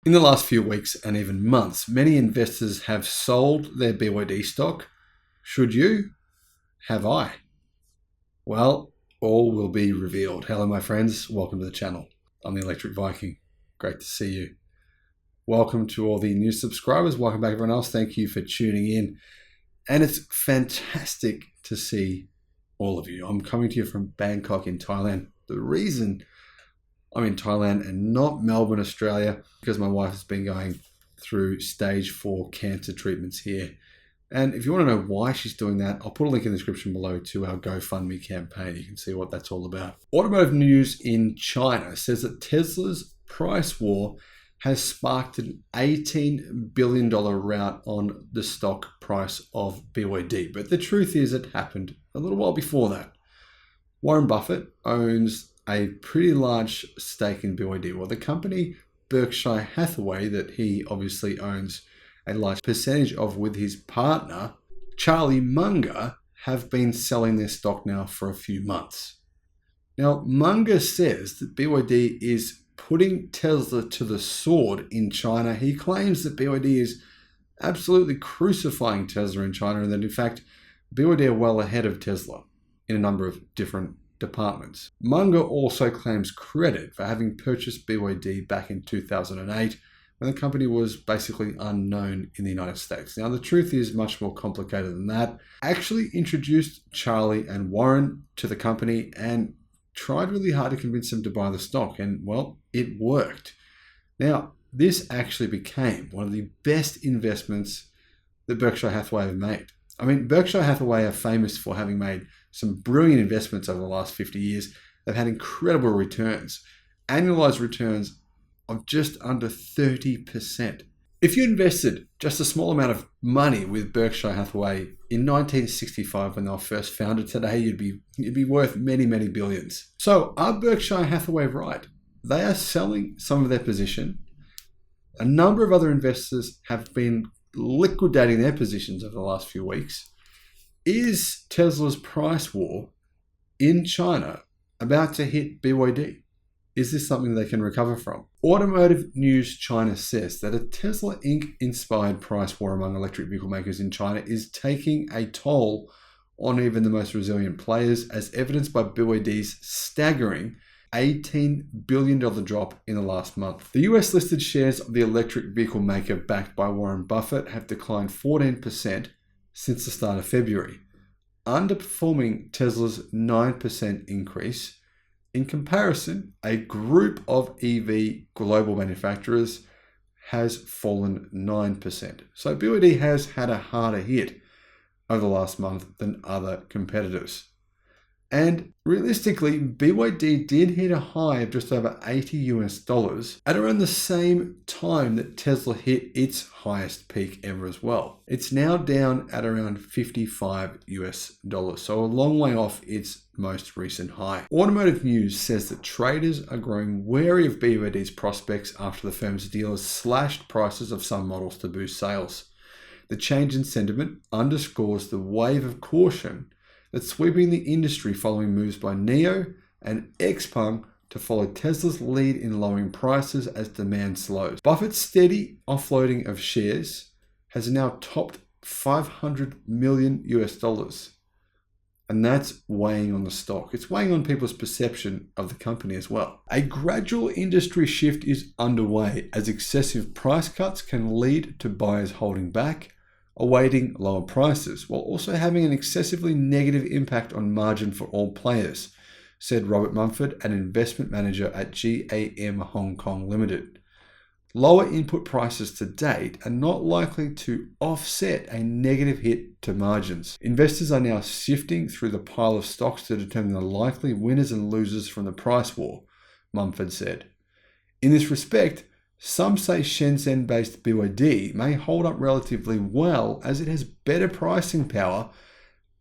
In the last few weeks and even months, many investors have sold their BYD stock. Should you? Have I? Well, all will be revealed. Hello, my friends. Welcome to the channel. I'm the Electric Viking. Great to see you. Welcome to all the new subscribers. Welcome back, everyone else. Thank you for tuning in. And it's fantastic to see all of you. I'm coming to you from Bangkok in Thailand. The reason I'm in Thailand and not Melbourne, Australia, because my wife has been going through stage 4 cancer treatments here. And if you want to know why she's doing that, I'll put a link in the description below to our GoFundMe campaign. You can see what that's all about. Automotive news in China says that Tesla's price war has sparked an $18 billion rout on the stock price of BYD. But the truth is it happened a little while before that. Warren Buffett owns a pretty large stake in BYD. Well, the company Berkshire Hathaway, that he obviously owns a large percentage of with his partner, Charlie Munger, have been selling their stock now for a few months. Now, Munger says that BYD is putting Tesla to the sword in China. He claims that BYD is absolutely crucifying Tesla in China and that, in fact, BYD are well ahead of Tesla in a number of different departments. Munger also claims credit for having purchased BYD back in 2008 when the company was basically unknown in the United States. Now, the truth is much more complicated than that. Actually introduced Charlie and Warren to the company and tried really hard to convince them to buy the stock, and well, it worked. Now, this actually became one of the best investments that Berkshire Hathaway have made. I mean, Berkshire Hathaway are famous for having made some brilliant investments over the last 50 years. They've had incredible returns, annualized returns of just under 30%. If you invested just a small amount of money with Berkshire Hathaway in 1965 when they were first founded, today you'd be worth many, many billions. So are Berkshire Hathaway right? They are selling some of their position. A number of other investors have been liquidating their positions over the last few weeks. Is Tesla's price war in China about to hit BYD? Is this something they can recover from? Automotive News China says that a Tesla Inc-inspired price war among electric vehicle makers in China is taking a toll on even the most resilient players, as evidenced by BYD's staggering $18 billion drop in the last month. The US listed shares of the electric vehicle maker backed by Warren Buffett have declined 14% since the start of February, underperforming Tesla's 9% increase. In comparison, a group of EV global manufacturers has fallen 9%. So BYD has had a harder hit over the last month than other competitors. And realistically, BYD did hit a high of just over $80 at around the same time that Tesla hit its highest peak ever as well. It's now down at around $55, so a long way off its most recent high. Automotive News says that traders are growing wary of BYD's prospects after the firm's dealers slashed prices of some models to boost sales. The change in sentiment underscores the wave of caution that's sweeping the industry following moves by NIO and XPeng to follow Tesla's lead in lowering prices as demand slows. Buffett's steady offloading of shares has now topped $500 million, and that's weighing on the stock. It's weighing on people's perception of the company as well. A gradual industry shift is underway as excessive price cuts can lead to buyers holding back, awaiting lower prices, while also having an excessively negative impact on margin for all players, said Robert Mumford, an investment manager at GAM Hong Kong Limited. Lower input prices to date are not likely to offset a negative hit to margins. Investors are now sifting through the pile of stocks to determine the likely winners and losers from the price war, Mumford said. In this respect, some say Shenzhen-based BYD may hold up relatively well as it has better pricing power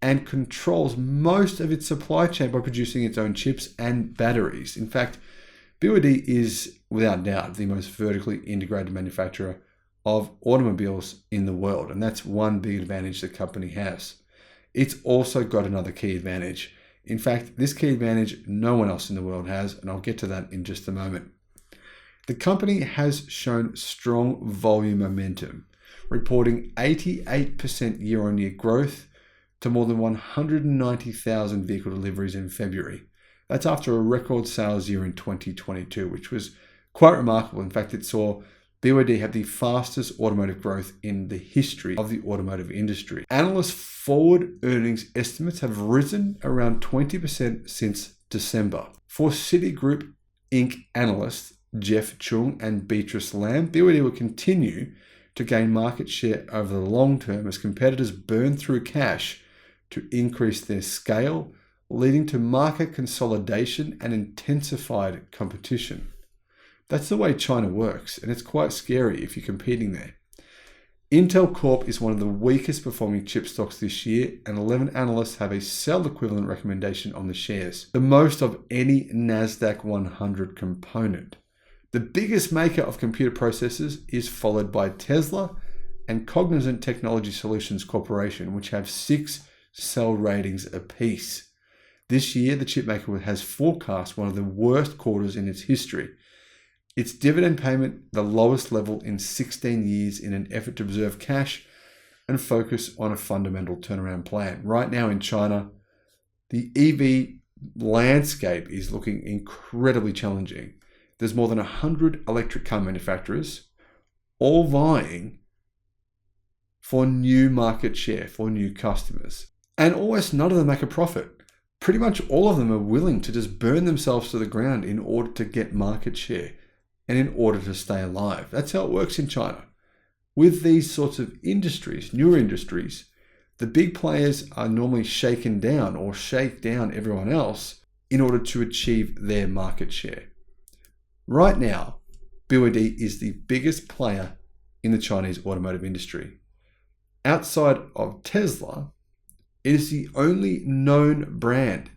and controls most of its supply chain by producing its own chips and batteries. In fact, BYD is without doubt the most vertically integrated manufacturer of automobiles in the world, and that's one big advantage the company has. It's also got another key advantage. In fact, this key advantage no one else in the world has, and I'll get to that in just a moment. The company has shown strong volume momentum, reporting 88% year-on-year growth to more than 190,000 vehicle deliveries in February. That's after a record sales year in 2022, which was quite remarkable. In fact, it saw BYD have the fastest automotive growth in the history of the automotive industry. Analysts' forward earnings estimates have risen around 20% since December. For Citigroup Inc. analysts Jeff Chung and Beatrice Lamb, BYD will continue to gain market share over the long term as competitors burn through cash to increase their scale, leading to market consolidation and intensified competition. That's the way China works, and it's quite scary if you're competing there. Intel Corp is one of the weakest performing chip stocks this year, and 11 analysts have a sell equivalent recommendation on the shares, the most of any NASDAQ 100 component. The biggest maker of computer processors is followed by Tesla and Cognizant Technology Solutions Corporation, which have 6 sell ratings apiece. This year, the chipmaker has forecast one of the worst quarters in its history. Its dividend payment, the lowest level in 16 years, in an effort to preserve cash and focus on a fundamental turnaround plan. Right now in China, the EV landscape is looking incredibly challenging. There's more than 100 electric car manufacturers, all vying for new market share, for new customers. And almost none of them make a profit. Pretty much all of them are willing to just burn themselves to the ground in order to get market share and in order to stay alive. That's how it works in China. With these sorts of industries, newer industries, the big players are normally shaken down or shake down everyone else in order to achieve their market share. Right now, BYD is the biggest player in the Chinese automotive industry. Outside of Tesla, it is the only known brand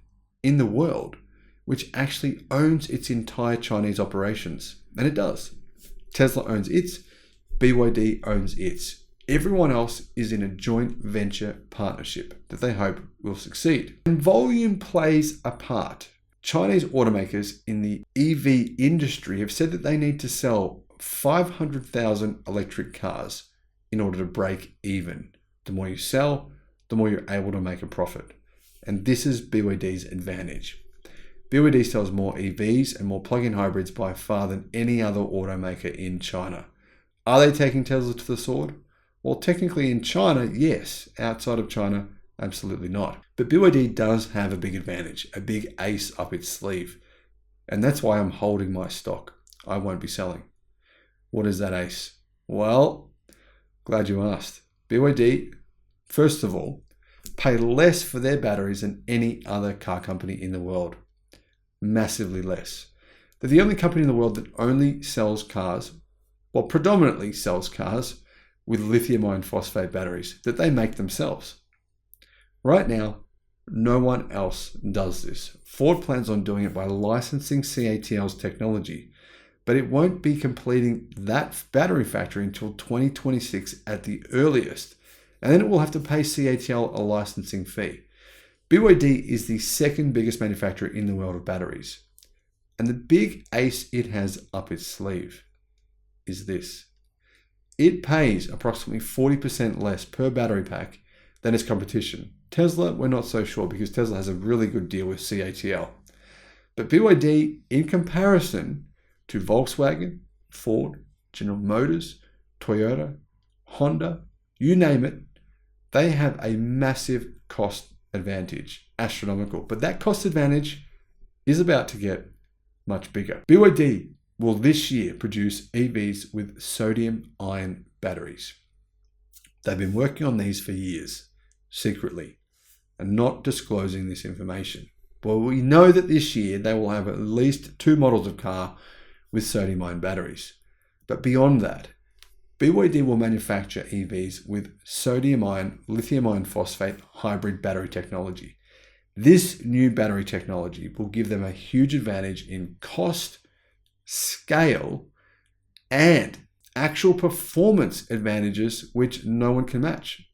in the world which actually owns its entire Chinese operations. And it does. Tesla owns its, BYD owns its. Everyone else is in a joint venture partnership that they hope will succeed. And volume plays a part. Chinese automakers in the EV industry have said that they need to sell 500,000 electric cars in order to break even. The more you sell, the more you're able to make a profit. And this is BYD's advantage. BYD sells more EVs and more plug-in hybrids by far than any other automaker in China. Are they taking Tesla to the sword? Well, technically in China, yes. Outside of China, absolutely not. But BYD does have a big advantage, a big ace up its sleeve. And that's why I'm holding my stock. I won't be selling. What is that ace? Well, glad you asked. BYD, first of all, pay less for their batteries than any other car company in the world. Massively less. They're the only company in the world that only sells cars, well, predominantly sells cars with lithium iron phosphate batteries that they make themselves. Right now, no one else does this. Ford plans on doing it by licensing CATL's technology, but it won't be completing that battery factory until 2026 at the earliest. And then it will have to pay CATL a licensing fee. BYD is the second biggest manufacturer in the world of batteries. And the big ace it has up its sleeve is this. It pays approximately 40% less per battery pack than its competition. Tesla, we're not so sure because Tesla has a really good deal with CATL. But BYD, in comparison to Volkswagen, Ford, General Motors, Toyota, Honda, you name it, they have a massive cost advantage, astronomical. But that cost advantage is about to get much bigger. BYD will this year produce EVs with sodium-ion batteries. They've been working on these for years, secretly, and not disclosing this information. But we know that this year they will have at least 2 models of car with sodium-ion batteries. But beyond that, BYD will manufacture EVs with sodium-ion, lithium-ion phosphate hybrid battery technology. This new battery technology will give them a huge advantage in cost, scale, and actual performance advantages which no one can match.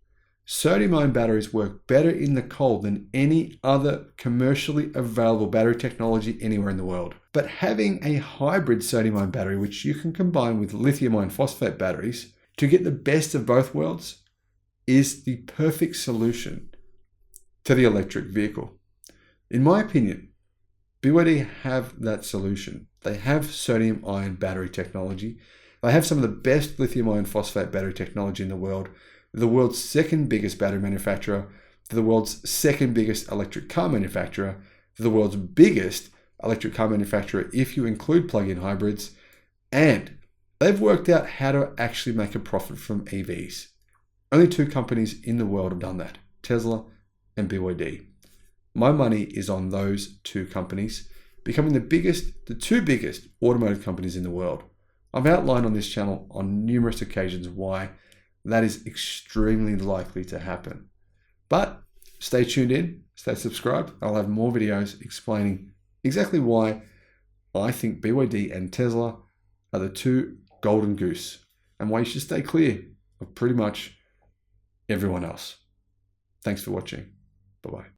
Sodium-ion batteries work better in the cold than any other commercially available battery technology anywhere in the world. But having a hybrid sodium-ion battery, which you can combine with lithium iron phosphate batteries to get the best of both worlds, is the perfect solution to the electric vehicle. In my opinion, BYD have that solution. They have sodium-ion battery technology. They have some of the best lithium iron phosphate battery technology in the world. They're the world's second biggest battery manufacturer. They're the world's second biggest electric car manufacturer. They're the world's biggest electric car manufacturer if you include plug-in hybrids. And they've worked out how to actually make a profit from EVs. Only two companies in the world have done that, Tesla and BYD. My money is on those two companies becoming the two biggest automotive companies in the world. I've outlined on this channel on numerous occasions why that is extremely likely to happen. But stay tuned in, stay subscribed. I'll have more videos explaining exactly why I think BYD and Tesla are the two golden goose and why you should stay clear of pretty much everyone else. Thanks for watching. Bye-bye.